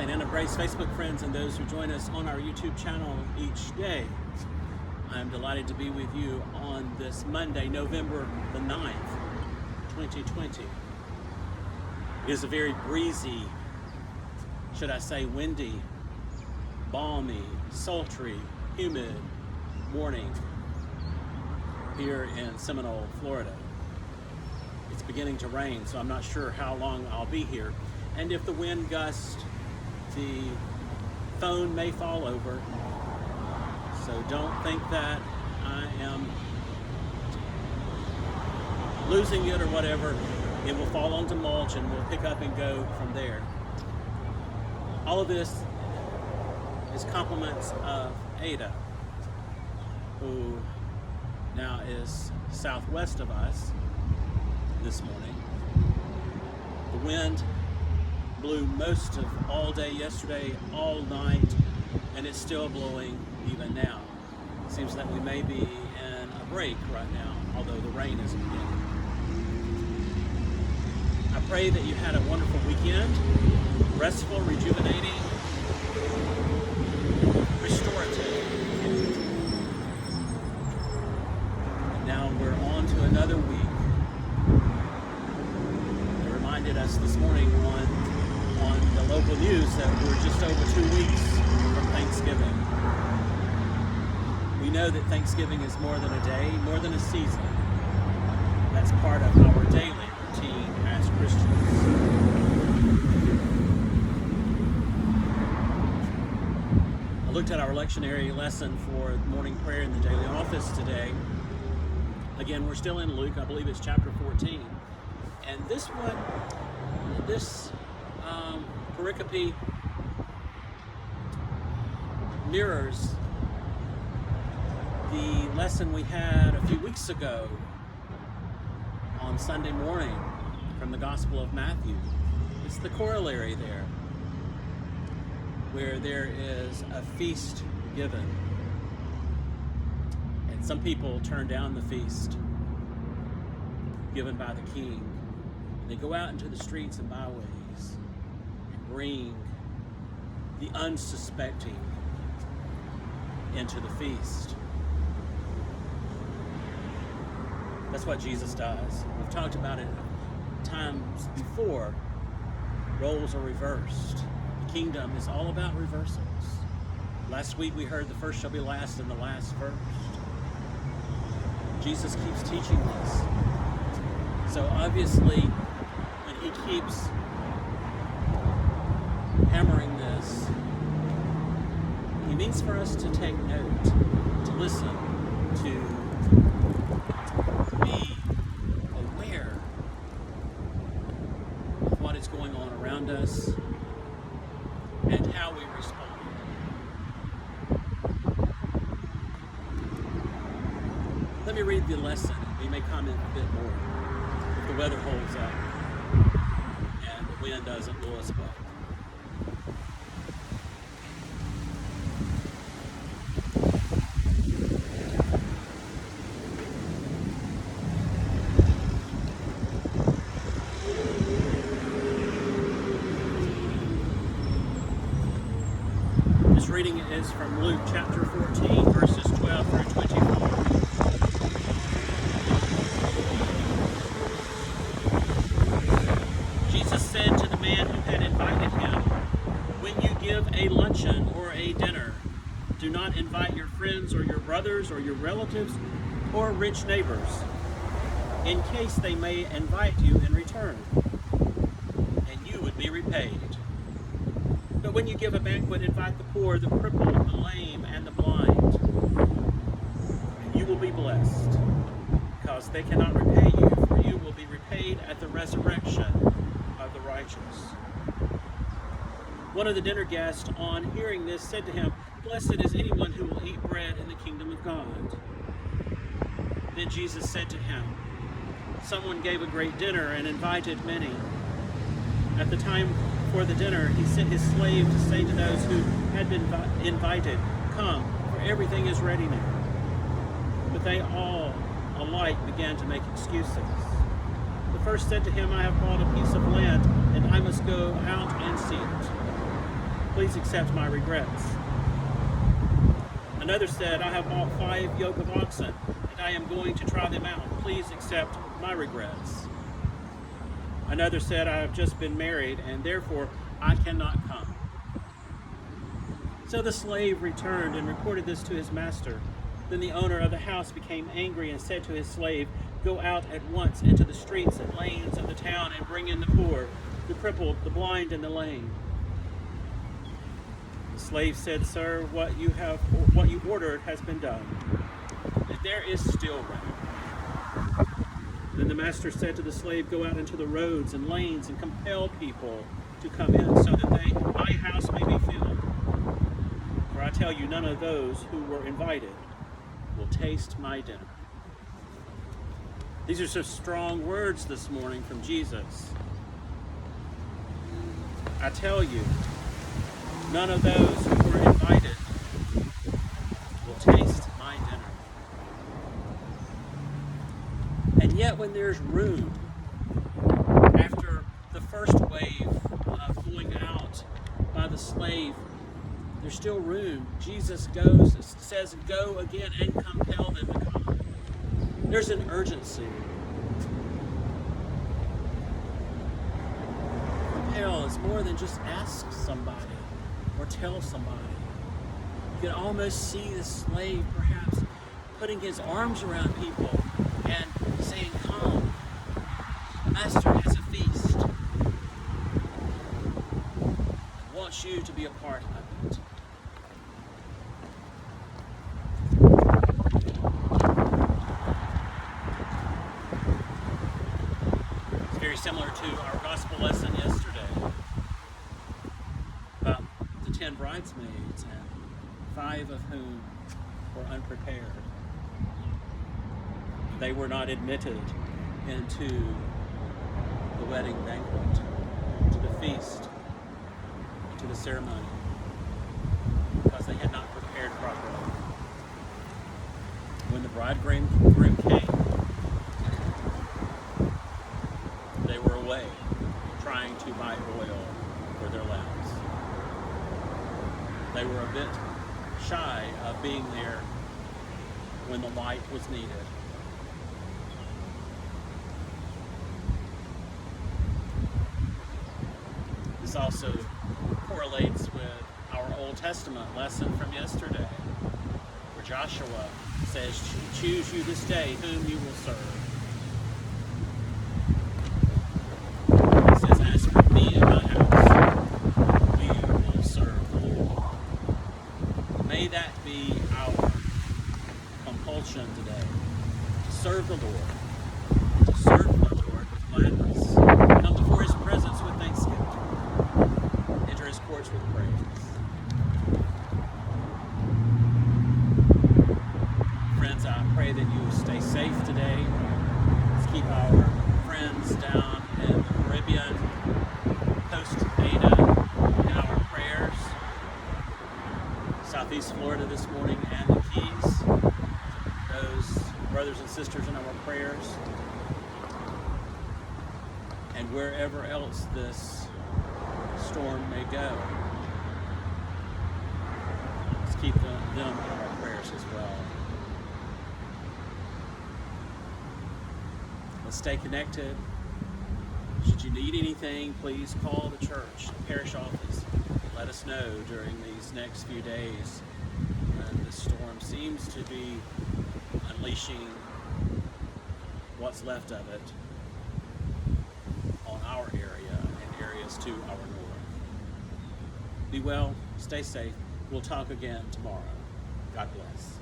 St. Anna Grace Facebook friends and those who join us on our YouTube channel each day. I'm delighted to be with you on this Monday, November the 9th, 2020. It is a very breezy, should I say windy, balmy, sultry, humid morning here in Seminole, Florida. It's beginning to rain, so I'm not sure how long I'll be here. And if the wind gusts, the phone may fall over. So don't think that I am losing it or whatever. It will fall onto mulch and we'll pick up and go from there. All of this is compliments of Ada, who now is southwest of us this morning. The wind blew most of all day yesterday, all night, and it's still blowing even now. It seems that we may be in a break right now, although the rain is beginning. I pray that you had a wonderful weekend, restful, rejuvenating, restorative. And now we're on to another week. It reminded us this morning on the local news that we're just over 2 weeks from Thanksgiving. We know that Thanksgiving is more than a day, more than a season. That's part of our daily routine as Christians. I looked at our lectionary lesson for morning prayer in the daily office today. Again, we're still in Luke. I believe it's chapter 14. And this pericope mirrors the lesson we had a few weeks ago on Sunday morning from the Gospel of Matthew. It's the corollary there, where there is a feast given, and some people turn down the feast given by the king. And they go out into the streets and byways and bring the unsuspecting into the feast. That's what Jesus does. We've talked about it times before. Roles are reversed. The kingdom is all about reversals. Last week we heard the first shall be last and the last first. Jesus keeps teaching this. So obviously, when he keeps hammering this, he means for us to take note, to listen, to be aware of what is going on around us and how we respond. Let me read the lesson. We may comment a bit more if the weather holds up and the wind doesn't blow us away. This reading is from Luke chapter 14, verses 12 through 24. Jesus said to the man who had invited him, "When you give a luncheon or a dinner, do not invite your friends or your brothers or your relatives or rich neighbors, in case they may invite you in return, and you would be repaid. But when you give a banquet, invite the poor, the crippled, the lame, and the blind, and you will be blessed, because they cannot repay you, for you will be repaid at the resurrection of the righteous." One of the dinner guests, on hearing this, said to him, "Blessed is anyone who will eat bread in the kingdom of God." Then Jesus said to him, "Someone gave a great dinner and invited many. At the time for the dinner, he sent his slave to say to those who had been invited, 'Come, for everything is ready now.' But they all alike began to make excuses. The first said to him, 'I have bought a piece of land, and I must go out and see it.' Please accept my regrets. Another said, I have bought 5 yoke of oxen, and I am going to try them out. Please accept my regrets. Another said, I have just been married, and therefore I cannot come. So the slave returned and reported this to his master. Then the owner of the house became angry and said to his slave, Go out at once into the streets and lanes of the town and bring in the poor, the crippled, the blind, and the lame. The slave said, Sir, what you ordered has been done, and there is still room. Then the master said to the slave, Go out into the roads and lanes and compel people to come in, so that my house may be filled. For I tell you, none of those who were invited will taste my dinner. These are some strong words this morning from Jesus. I tell you, none of those who were invited will taste my dinner. And yet when there's room, after the first wave of going out by the slave, there's still room. Jesus says, Go again and compel them to come. There's an urgency. Compel is more than just ask somebody or tell somebody. You can almost see the slave perhaps putting his arms around people and saying, Come, Master has a feast. I want you to be a part of it. It's very similar to our gospel lesson yesterday about the 10 bridesmaids, and 5 of whom were unprepared. They were not admitted into the wedding banquet, to the feast, to the ceremony, because they had not prepared properly. When the bridegroom came, they were away trying to buy oil for their lamps. They were a bit shy of being there when the light was needed. This also correlates with our Old Testament lesson from yesterday, where Joshua says, Choose you this day whom you will serve. He says, As for me and my house, we will serve the Lord. May that be our compulsion today, to serve the Lord, to serve the Lord with gladness, come before his presence with thanksgiving, enter his courts with praise. Friends, I pray that you stay safe today. Let's keep our friends down in the Caribbean, Costa Rica, in our prayers. Southeast Florida this morning and the Keys. Those brothers and sisters in our prayers. And wherever else this storm may go, let's keep them in our prayers as well. Let's stay connected. Should you need anything, please call the church, the parish office. Let us know during these next few days. This storm seems to be unleashing what's left of it on our area and areas to our north. Be well, stay safe. We'll talk again tomorrow. God bless.